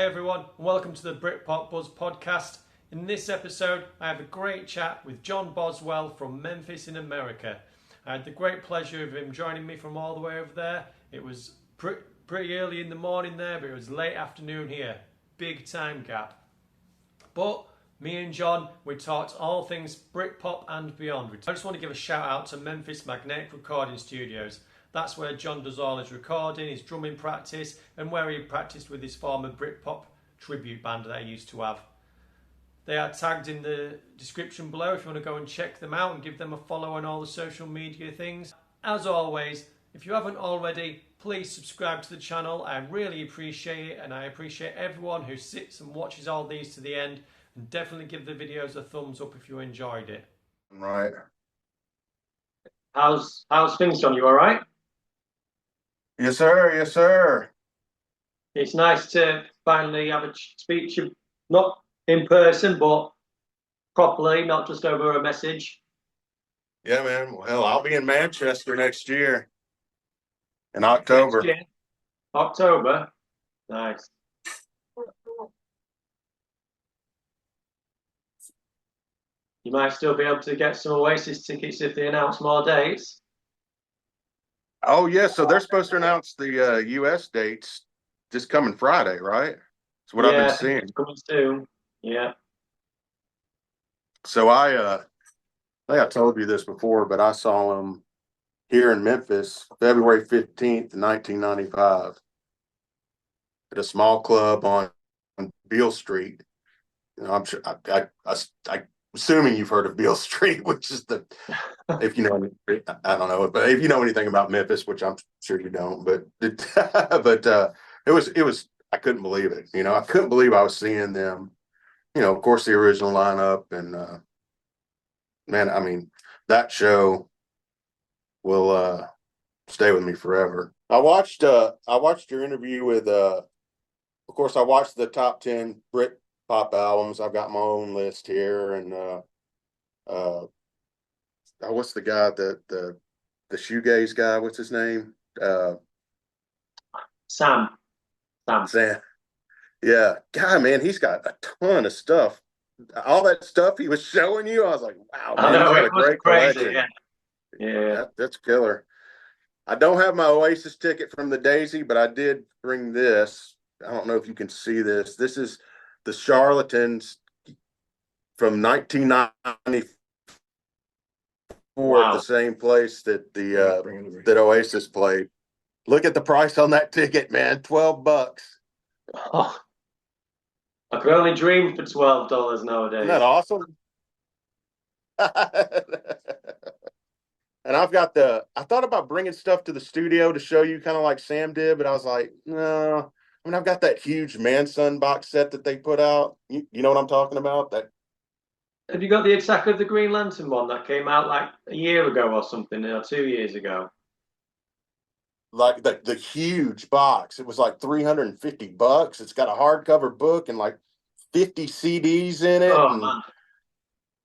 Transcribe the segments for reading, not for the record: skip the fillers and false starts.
everyone, and welcome to the Britpop Buzz podcast. In this episode, I have a great chat with John Boswell from Memphis in America. I had the great pleasure of him joining me from all the way over there. It was pretty early in the morning there, but it was late afternoon here. Big time gap. But me and John, we talked all things Britpop and beyond. I just want to give a shout out to Memphis Magnetic Recording Studios. That's where John does all his recording, his drumming practice, and where he practiced with his former Britpop tribute band that he used to have. They are tagged in the description below if you want to go and check them out and give them a follow on all the social media things. As always, if you haven't already, please subscribe to the channel. I really appreciate it, and I appreciate everyone who sits and watches all these to the end. And definitely give the videos a thumbs up if you enjoyed it. Right. How's things, John? You all right? Yes, sir. Yes, sir. It's nice to finally have a speech, not in person, but properly, not just over a message. Yeah, man. Well, I'll be in Manchester next year in October. Next year. October. Nice. You might still be able to get some Oasis tickets if they announce more dates. Oh, yeah. So they're supposed to announce the U.S. dates this coming Friday, right? That's what I've been seeing. It's coming soon. Yeah. So I think I told you this before, but I saw them here in Memphis, February 15th, 1995, at a small club on Beale Street. You know, I'm sure I'm assuming you've heard of Beale Street, which is if you know, I don't know, but if you know anything about Memphis, which I'm sure you don't, but it was, I couldn't believe it. You know, I couldn't believe I was seeing them, you know, of course, the original lineup, and man, I mean, that show will stay with me forever. I watched your interview with of course, I watched the top 10 Britpop albums. I've got my own list here, and what's the guy, the shoegaze guy? What's his name? Sam. Yeah, God, man, he's got a ton of stuff. All that stuff he was showing you, I was like, wow, man, I know, he's got it a was great crazy. collection. Yeah. That's killer. I don't have my Oasis ticket from the Daisy, but I did bring this. I don't know if you can see this. This is the Charlatans from 1994 at the same place that that Oasis played. Look at the price on that ticket, man. $12. Oh, I could only dream for $12 nowadays. Isn't that awesome? And I thought about bringing stuff to the studio to show you, kind of like Sam did, but I was like, no. I mean, I've got that huge Manson box set that they put out. You know what I'm talking about? That. Have you got the Attack of the Green Lantern one that came out like a year ago or something, or 2 years ago? Like the huge box. It was like $350. It's got a hardcover book and like 50 CDs in it. Oh, man.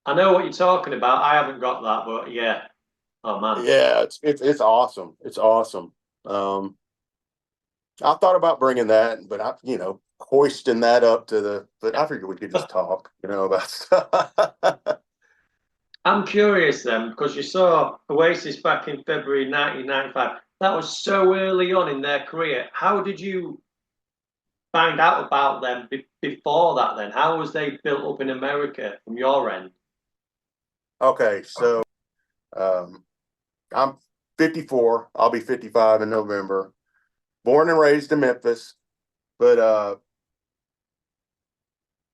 I know what you're talking about. I haven't got that, but yeah. Oh, man. Yeah, it's awesome. It's awesome. I thought about bringing that, but hoisting that up but I figured we could just talk, about stuff. I'm curious then, because you saw Oasis back in February 1995. That was so early on in their career. How did you find out about them before that then? How was they built up in America from your end? Okay, so I'm 54. I'll be 55 in November. Born and raised in Memphis, but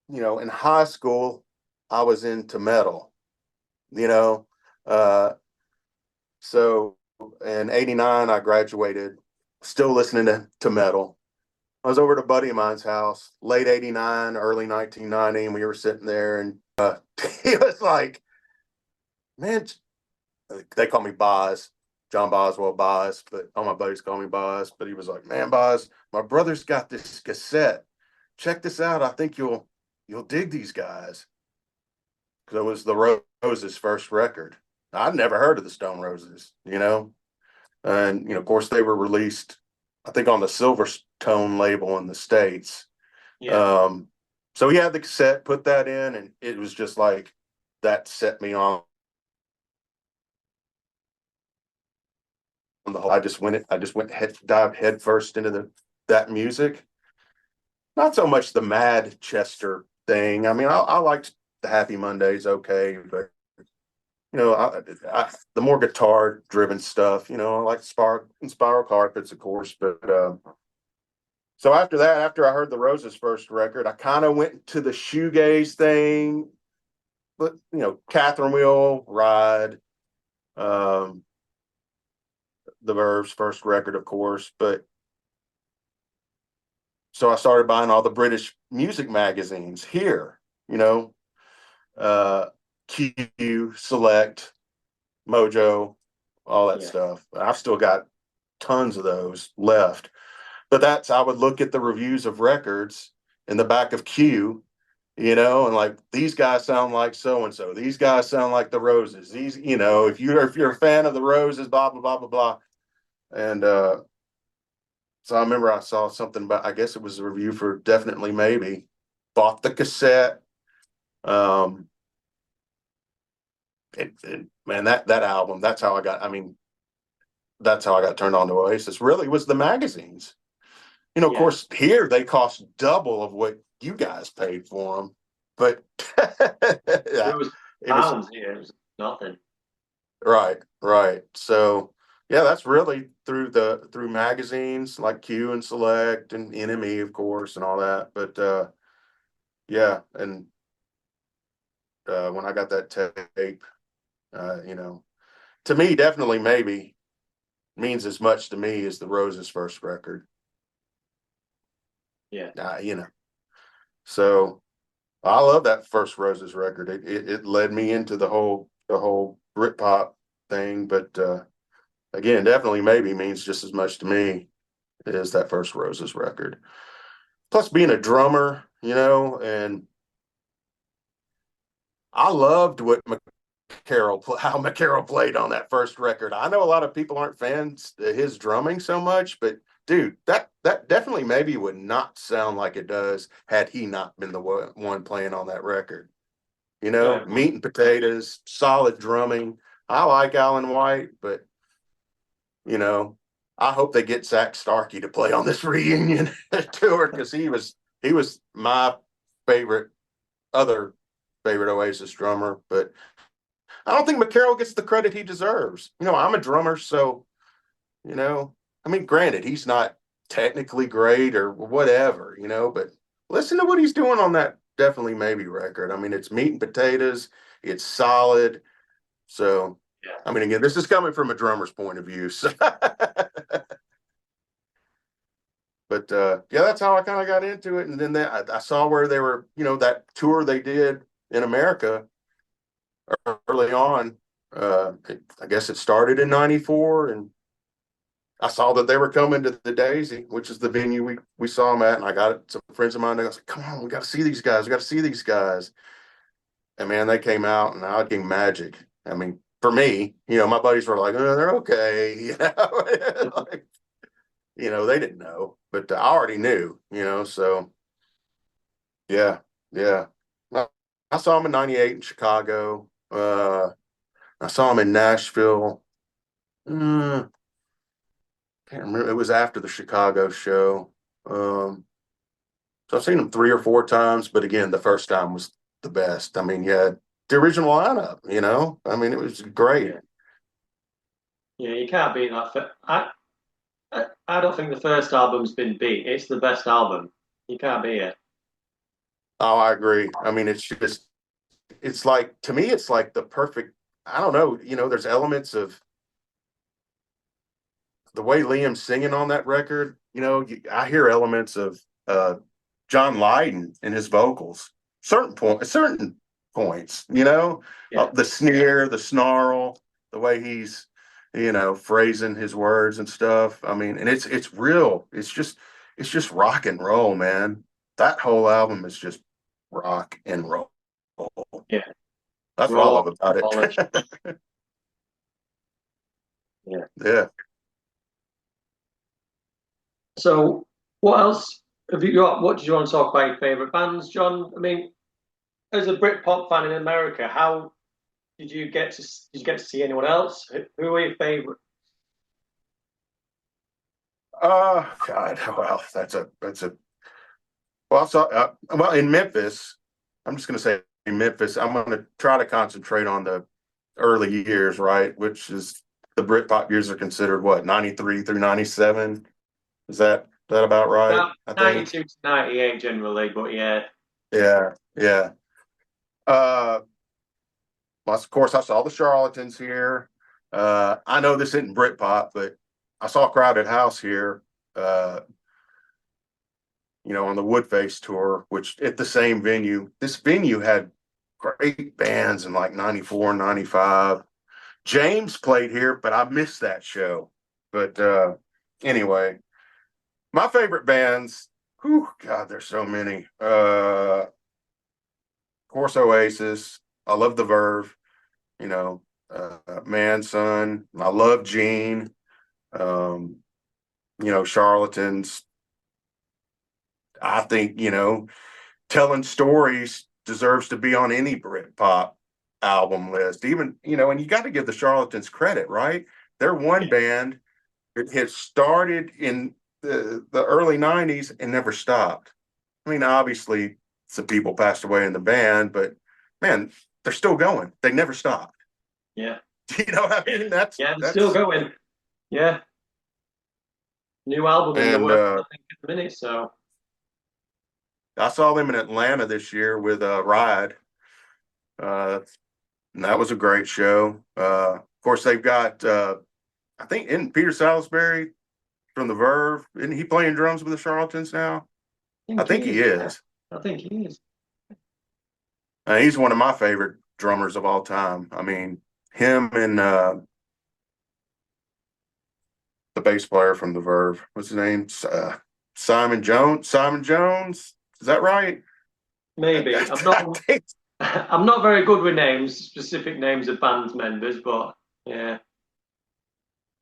in high school I was into metal. So in '89 I graduated, still listening to metal. I was over at a buddy of mine's house, late '89, early 1990, and we were sitting there, and he was like, man, they call me Boz, John Boswell, Boz, but all my buddies call me Boz. But he was like, man, Boz, my brother's got this cassette. Check this out. I think you'll dig these guys. Because it was the Roses' first record. I'd never heard of the Stone Roses, and of course they were released, I think, on the Silverstone label in the States. Yeah. So he had the cassette, put that in, and it was just like that set me on the whole. I just went dived head first into that music. Not so much the Mad Chester thing. I mean, I liked the Happy Mondays, okay, but the more guitar driven stuff. I like Spiral Carpets, of course, but so after that, after I heard the Roses' first record, I kind of went to the shoegaze thing. But Catherine Wheel, Ride, um, the Verve's first record, of course. But so I started buying all the British music magazines here. You know, uh, Q, Select, Mojo, all that Yeah. stuff. I've still got tons of those left. But I would look at the reviews of records in the back of Q, and like these guys sound like so and so. These guys sound like the Roses. These, if you're a fan of the Roses, blah blah blah blah blah. And so I remember I saw something about. I guess it was a review for Definitely Maybe. Bought the cassette. Um, man, that album. That's how I got. I mean, that's how I got turned on to Oasis. Really, was the magazines. Of Yeah. course, here they cost double of what you guys paid for them. But It yeah, was it was pounds here. It was nothing. right, right. So yeah, that's really through magazines like Q and Select and NME, of course, and all that. But yeah, and when I got that tape, to me, Definitely Maybe means as much to me as the Roses' first record. Yeah. So I love that first Roses record. It led me into the whole Britpop thing. But again, Definitely Maybe means just as much to me as that first Roses record. Plus, being a drummer, and I loved how McCarroll played on that first record. I know a lot of people aren't fans of his drumming so much, but dude, that Definitely Maybe would not sound like it does had he not been the one playing on that record. No, it Meat and potatoes, solid drumming. I like Alan White, but you know, I hope they get Zach Starkey to play on this reunion tour because he was my favorite other favorite Oasis drummer. But I don't think McCarroll gets the credit he deserves. I'm a drummer, so you know, I mean, granted, he's not technically great or whatever, but listen to what he's doing on that Definitely Maybe record. I mean, it's meat and potatoes, it's solid. So, yeah. I mean, again, this is coming from a drummer's point of view. So, but yeah, that's how I kind of got into it. And then I saw where they were, that tour they did in America early on. I guess it started in '94, and I saw that they were coming to the Daisy, which is the venue we saw them at, and I got some friends of mine. I was like, "Come on, we got to see these guys. We got to see these guys." And man, they came out, and I became magic. I mean, for me, my buddies were like, "Oh, they're okay," like, they didn't know, but I already knew, So yeah, yeah. I, I saw them in '98 in Chicago. I saw them in Nashville. Uh, can't remember. It was after the Chicago show. Um, So I've seen them 3 or 4 times, but again, the first time was the best. I mean, you had the original lineup, I mean, it was great. Yeah. Yeah. You can't beat that. I don't think the first album's been beat. It's the best album. You can't beat it. Oh, I agree. I mean, it's like, to me, it's like the perfect, I don't know, there's elements of the way Liam's singing on that record. I hear elements of uh, John Lydon in his vocals, certain points, Yeah. the sneer, the snarl, the way he's, phrasing his words and stuff. I mean, and it's real. It's just rock and roll, man. That whole album is just rock and roll. Yeah. That's what I Raw, love about polished. it. Yeah. Yeah. So what else? have you got? What did you want to talk about your favourite bands, John? I mean, as a Britpop fan in America, how did you get to see anyone else? Who are your favourite? God, well, that's a well, so well in Memphis, I'm just going to say in Memphis, I'm going to try to concentrate on the early years, right? Which is the Britpop years are considered what 93 through 97. Is that about right? About I think. 92 to 98 generally, but yeah, Yeah, yeah. Uh, well, of course, I saw the Charlatans here. I know this isn't Britpop, but I saw Crowded House here. Uh, on the Woodface tour, which at the same venue, this venue had great bands in like 94, 95. James played here, but I missed that show. But anyway, my favorite bands, whew, God, there's so many. Of course, Oasis. I love the Verve, you know, Man, Son. I love Gene. Um, Charlatans. I think, telling stories deserves to be on any Britpop album list. Even, and you got to give the Charlatans credit, right? They're one band that had started in the early 90s and never stopped. I mean, obviously, some people passed away in the band, but man, they're still going. They never stopped. yeah, You know what I mean? That's yeah, they're still that's going. Yeah, new album in the and works, I think, at the minute. So I saw them in Atlanta this year with Ride. And that was a great show. Of course, they've got I think in Peter Salisbury from the Verve. Isn't he playing drums with the Charlatans now? I I think think he is. he Yeah, is. I think he is. He's one of my favorite drummers of all time. I mean, him and the bass player from the Verve. What's his name? Simon Jones. Simon Jones. Is that right? Maybe I'm not. I think I'm not very good with names, specific names of band members, but yeah,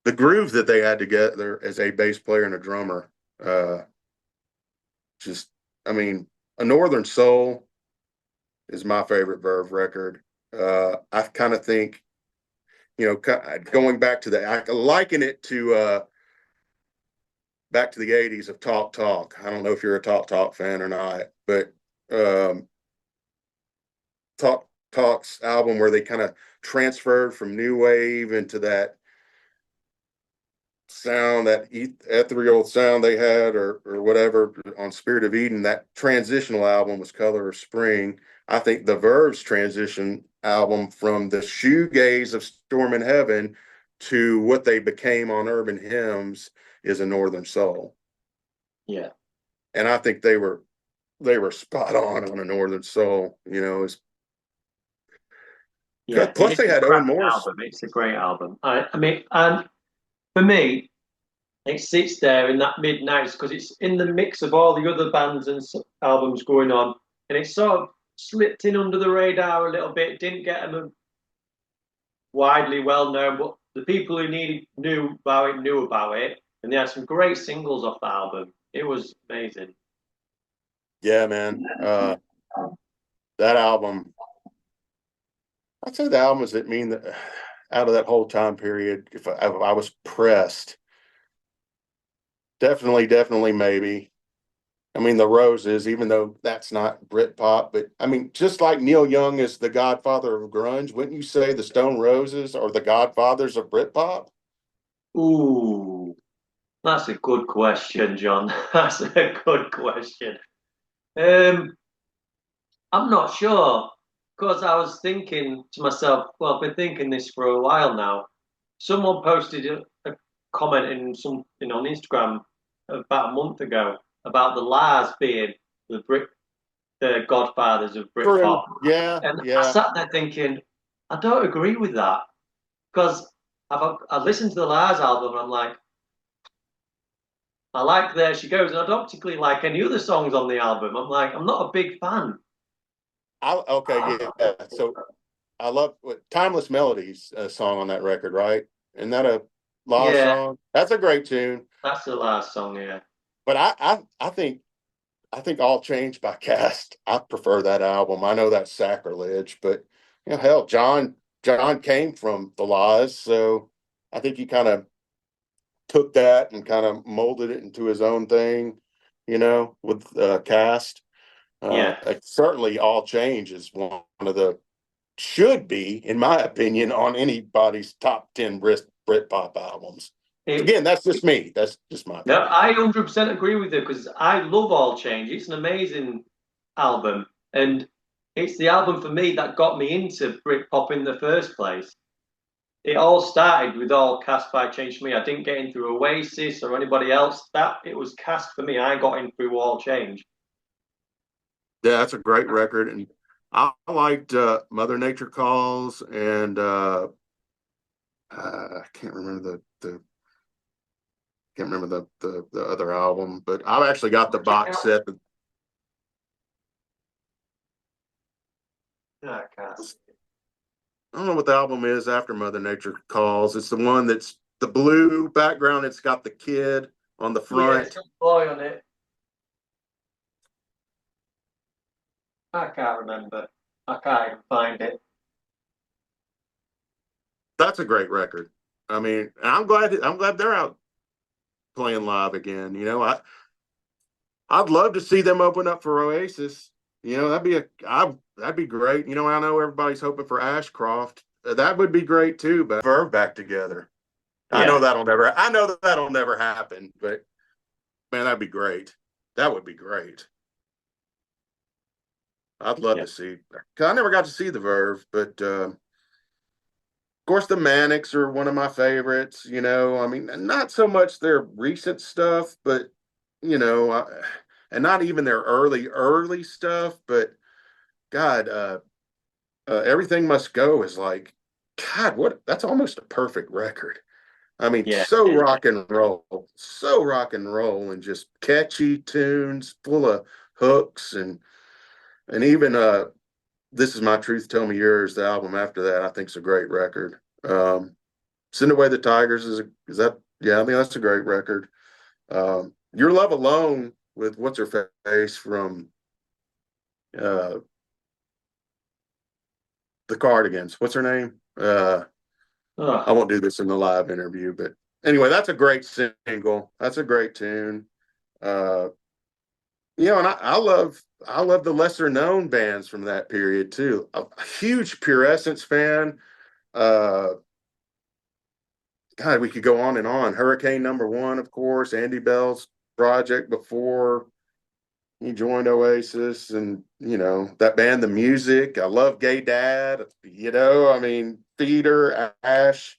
the groove that they had together as a bass player and a drummer, uh, just, I mean, a Northern Soul is my favorite Verve record. I kind of think, going back to I liken it to back to the 80s of Talk Talk. I don't know if you're a Talk Talk fan or not, but um, Talk Talk's album where they kind of transferred from new wave into that sound, that ethereal sound they had, or whatever on Spirit of Eden. That transitional album was Color of Spring. I think the Verve's transition album from the shoegaze of Storm in Heaven to what they became on Urban Hymns is a Northern Soul. yeah, And I think they were spot on a Northern Soul. yeah. It Plus is they a had Owen cracking Morris. album. It's a great album. I mean, and for me, it sits there in that mid '90s because it's in the mix of all the other bands and albums going on, and it sort of slipped in under the radar a little bit. Didn't get them widely well known, but the people who knew about it, and they had some great singles off the album. It was amazing. Yeah, man. That album, I'd say the albums that mean that out of that whole time period, if I was pressed, definitely, maybe. I mean, the Roses, even though that's not Britpop, but I mean, just like Neil Young is the godfather of grunge, wouldn't you say the Stone Roses are the godfathers of Britpop? Ooh, that's a good question, John. That's a good question. Um, I'm not sure because I was thinking to myself, well, I've been thinking this for a while now. Someone posted a comment in something on Instagram about a month ago about the Lars being the godfathers of True. Britpop, Yeah, and I yeah. sat there thinking, I don't agree with that because I listened to the Lars album and I'm like, I like There She Goes, and I don't particularly like any other songs on the album. I'm like, I'm not a big fan. Okay, yeah. So I love Timeless Melodies song on that record, right? Isn't that a Law Yeah, song? That's a great tune. that's the last song. Yeah, But I think I think All Change by Cast. I prefer that album. I know that's sacrilege, but hell, John came from the Laws, so I think he kind of took that and kind of molded it into his own thing, with Cast. Yeah. Certainly, All Change is one of the should be, in my opinion, on anybody's top 10 Britpop albums. It, Again, that's just me. That's just my no, opinion. I 100% agree with you because I love All Change. It's an amazing album, and it's the album for me that got me into Britpop in the first place. It all started with All Cast by Change for me. I didn't get in through Oasis or anybody else. That it was Cast for me. I got in through All Change. Yeah, that's a great record. And I liked Mother Nature Calls and I can't remember the other album, but I've actually got the box set. Yeah, Cast. I don't know what the album is after Mother Nature Calls. It's the one that's the blue background. It's got the kid on the Yeah, it's front. got a boy on it. I can't remember. I can't even find it. That's a great record. I mean, I'm glad they're out playing live again. I'd love to see them open up for Oasis. That'd be great. I know everybody's hoping for Ashcroft. That would be great too. But Verve back together. Yeah, I know that that'll never happen. But man, that'd be great. That would be great. I'd love yeah, to see. 'Cause I never got to see the Verve, but of course the Manics are one of my favorites. I mean, not so much their recent stuff, but you know, I, and not even their early stuff. But God, Everything Must Go is like, God, what? That's almost a perfect record. I mean, yeah. so rock and roll, and just catchy tunes, full of hooks, and even This Is My Truth, Tell Me Yours, the album after that, I think is a great record. Send Away the Tigers is that? Yeah, I mean that's a great record. Your Love Alone with what's her face from uh, the Cardigans. What's her name? I Oh, won't do this in the live interview, but anyway, that's a great single. That's a great tune. Uh, and I love the lesser known bands from that period too. A huge Pure Essence fan. Uh, God, we could go on and on. Hurricane Number One, of course, Andy Bell's project before he joined Oasis, and that band, The Music. I love Gay Dad. I mean, Feeder, Ash,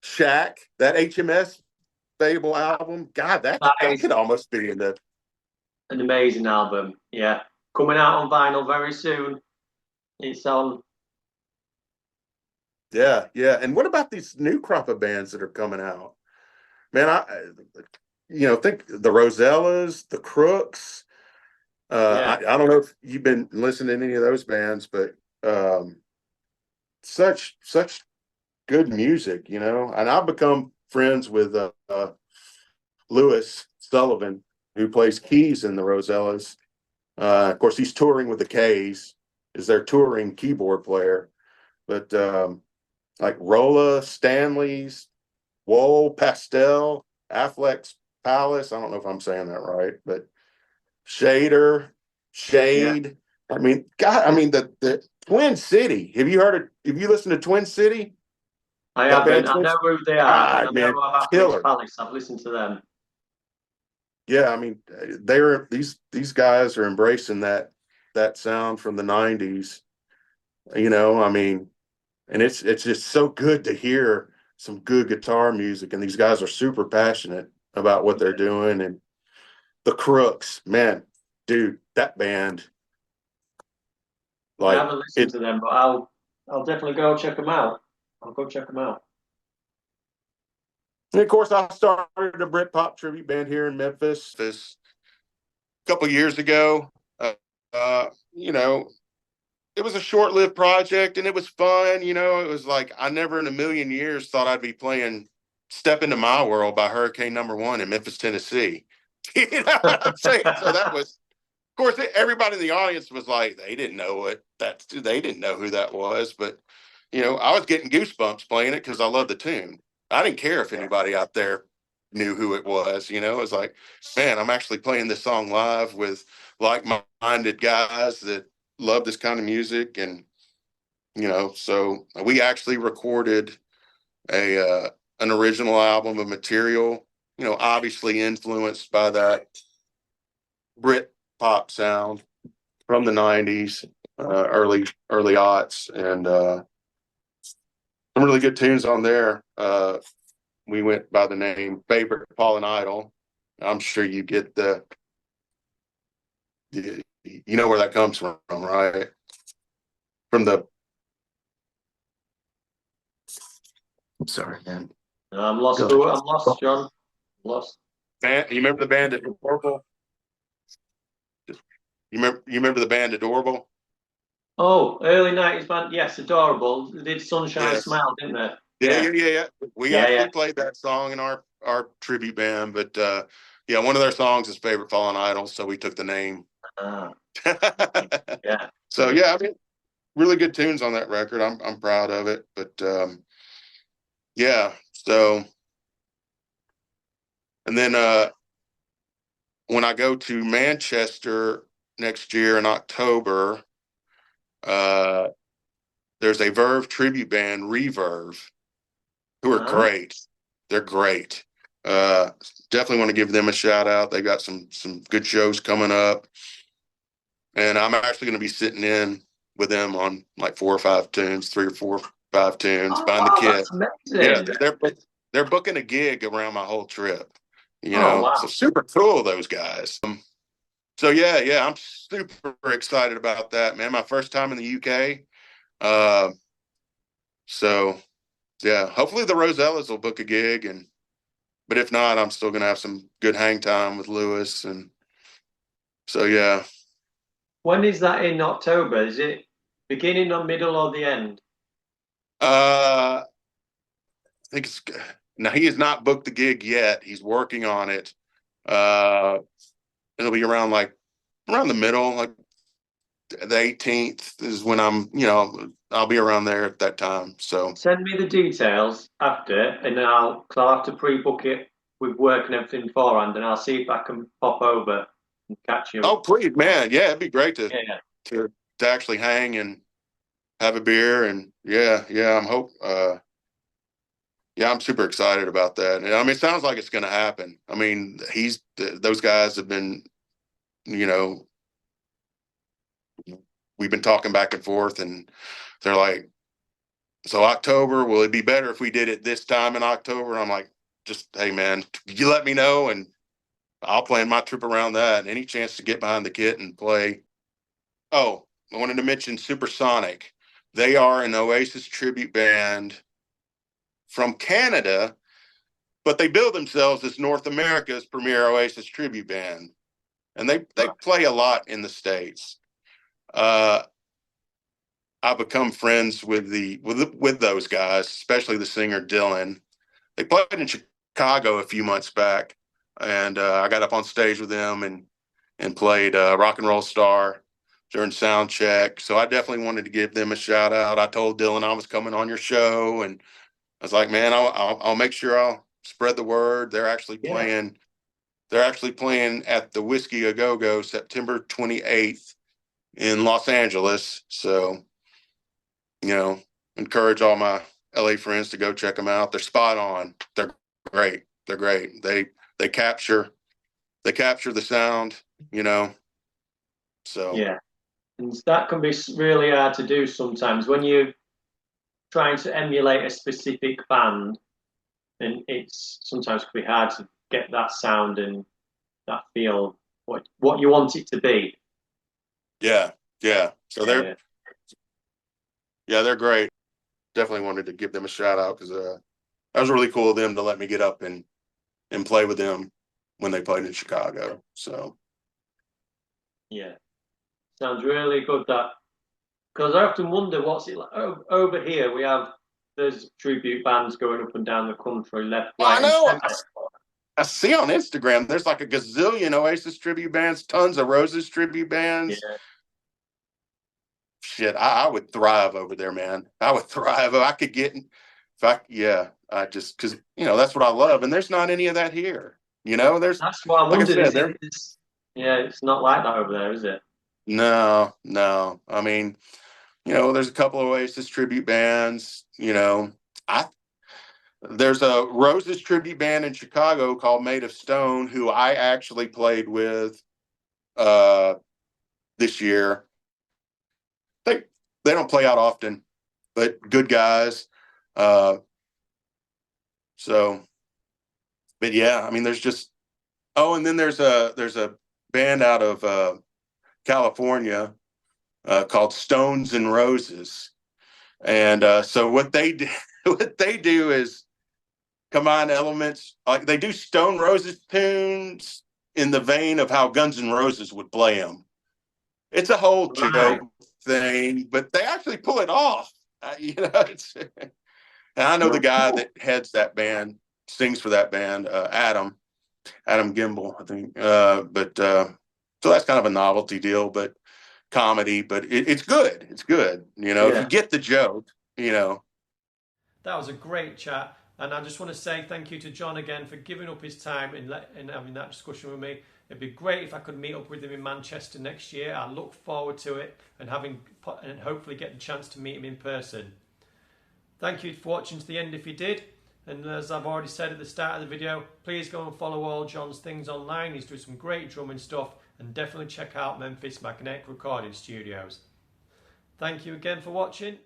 Shack, that HMS Fable album. God, that that that is could almost be in the an amazing album. Yeah, coming out on vinyl very soon. It's on. yeah, yeah. And what about these new crop of bands that are coming out? Man, think the Rosellas, the Crooks. Yeah, I don't know if you've been listening to any of those bands, but um, such good music, And I've become friends with Lewis Sullivan, who plays keys in the Rosellas. Of course, he's touring with the K's, is their touring keyboard player. But like Rolla, Stanley's, Wool, Pastel, Affleck's Palace. I don't know if I'm saying that right, but Shader, yeah. Shade. I mean, God, I mean the Twin City. Have you listened to Twin City? I That haven't. band I Twin know City? who they are, and I God, know man, of Affleck's killer. Palace. I've listened to them. Yeah, I mean, these guys are embracing that sound from the '90s. I mean, and it's just so good to hear some good guitar music, and these guys are super passionate about what they're doing. And the Crooks, man, dude, that band, I like haven't listened it. to them, but I'll definitely go check them out. I'll go check them out. And of course, I started a Britpop tribute band here in Memphis this couple years ago. Uh, uh, you know, it was a short-lived project, and it was fun. It was like I never in a million years thought I'd be playing "Step Into My World" by Hurricane Number One in Memphis, Tennessee. You know what I'm saying? So that was, of course, everybody in the audience was like, they didn't know they didn't know who that was, but I was getting goosebumps playing it because I love the tune. I didn't care if anybody out there knew who it was. It was like, man, I'm actually playing this song live with like-minded guys that love this kind of music, and so we actually recorded an original album of material. Obviously influenced by that Britpop sound from the '90s, early aughts, and some really good tunes on there. We went by the name Favorite Fallen Idol. I'm sure you get you know where that comes from, right? From the I'm sorry, man. I'm lost. I'm lost, John. Lost. You remember the band Adorable? You remember the band Adorable? Oh, early 90s band. Yes, Adorable. They did Sunshine Yes. Smile, didn't they? Yeah. We Yeah, actually played that song in our tribute band, but yeah, one of their songs is Favorite Fallen Idols, so we took the name. Ah, yeah. So yeah, I mean, really good tunes on that record. I'm proud of it, but yeah. So, and then when I go to Manchester next year in October, uh, there's a Verve tribute band, Reverve, who are great. They're great. Uh, Definitely want to give them a shout out. They got some good shows coming up, and I'm actually going to be sitting in with them on like 3 or 4 or 5 tunes, buying the kit. That's amazing. Yeah, they're booking a gig around my whole trip. Oh, wow. So super cool, those guys. So yeah, I'm super excited about that, man. My first time in the UK. So yeah, hopefully the Rosellas will book a gig, but if not, I'm still gonna have some good hang time with Lewis, and so yeah. When is that in October? Is it beginning or middle or the end? I think it's now he has not booked the gig yet. He's working on it. Uh, it'll be around the middle, like the 18th is when I'll be around there at that time. So Send me the details after, and then I'll have to pre-book it with work and everything beforehand, and I'll see if I can pop over and catch you. oh please, man, yeah, it'd be great to Yeah, to to actually hang and have a beer, and yeah, I'm super excited about that. And I mean, it sounds like it's going to happen. I mean, those guys have been, you know, we've been talking back and forth, and they're like, so October, will it be better if we did it this time in October? I'm like, just, hey man, you let me know, and I'll plan my trip around that. Any chance to get behind the kit and play. Oh, I wanted to mention Supersonic. They are an Oasis tribute band from Canada, but they bill themselves as North America's premier Oasis tribute band, and they play a lot in the States. Uh, I've become friends with those guys, especially the singer Dylan. They played in Chicago a few months back, and I got up on stage with them and played Rock and Roll Star during sound check. So I definitely wanted to give them a shout out. I told Dylan I was coming on your show, and I was like, man, I'll make sure I'll spread the word. They're actually yeah, playing. They're actually playing at the Whiskey A Go Go September 28th in Los Angeles. So encourage all my LA friends to go check them out. They're spot on. They're great. They're great. They capture the sound. So yeah. And that can be really hard to do sometimes when you're trying to emulate a specific band, and it's sometimes can be hard to get that sound and that feel what you want it to be. yeah. So Yeah, they're great. Definitely wanted to give them a shout out because that was really cool of them to let me get up and play with them when they played in Chicago. So yeah. Sounds really good. That because I often wonder what's it like over here. There's tribute bands going up and down the country, left, I right, and know. centre. I see on Instagram, there's like a gazillion Oasis tribute bands, tons of Roses tribute bands. Yeah. Shit, I would thrive over there, man. I would thrive. I could get, if I, yeah, I just, cause that's what I love. And there's not any of that here. That's what I Like I wondered. said, Is it? there, Yeah, it's not like that over there, is it? no, no. I mean, there's a couple of Oasis tribute bands, I, there's a Roses tribute band in Chicago called Made of Stone, who I actually played with, uh, this year. They don't play out often, but good guys. Uh, so, but yeah, I mean, there's just and then there's a band out of California called Stones and Roses, and so what they do, what they do is combine elements like they do Stone Roses tunes in the vein of how Guns N' Roses would play them. It's a whole Right. joke thing, but they actually pull it off. It's. And I know the guy that heads that band, sings for that band, Adam Gimbel, I think. But so that's kind of a novelty deal, but comedy, but it's good. It's good. If you Yeah. get the joke. That was a great chat. And I just want to say thank you to John again for giving up his time and having that discussion with me. It'd be great if I could meet up with him in Manchester next year. I look forward to it and hopefully get the chance to meet him in person. Thank you for watching to the end if you did. And as I've already said at the start of the video, please go and follow all John's things online. He's doing some great drumming stuff, and definitely check out Memphis Magnetic Recording Studios. Thank you again for watching.